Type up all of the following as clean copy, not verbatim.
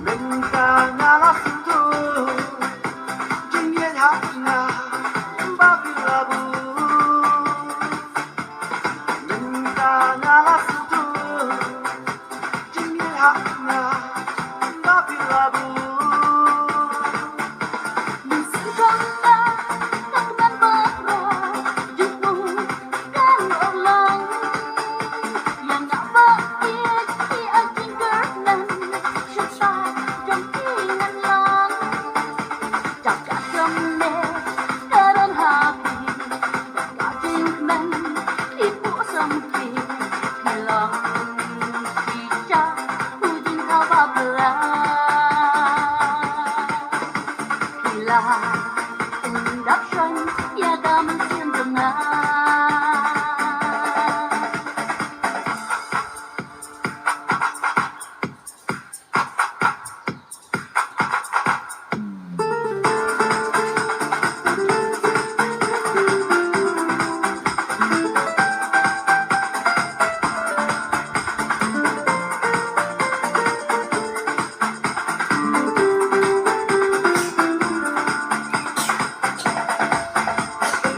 Minka na sutu Jingyen hakna Babi labu Minka na sutu Jingyen hakna Babi labu Đắp xanh da đam trên rừng Nga.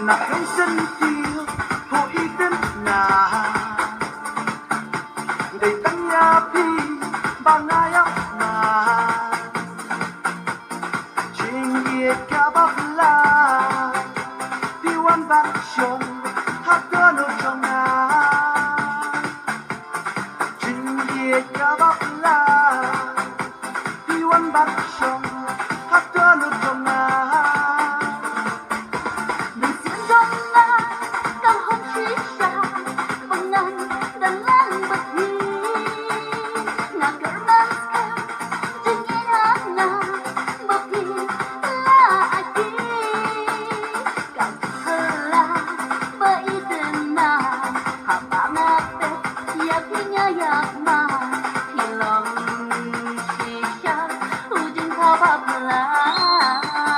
Na thấy sân tiêu hội tên nhà đầy tanya pi bang ayam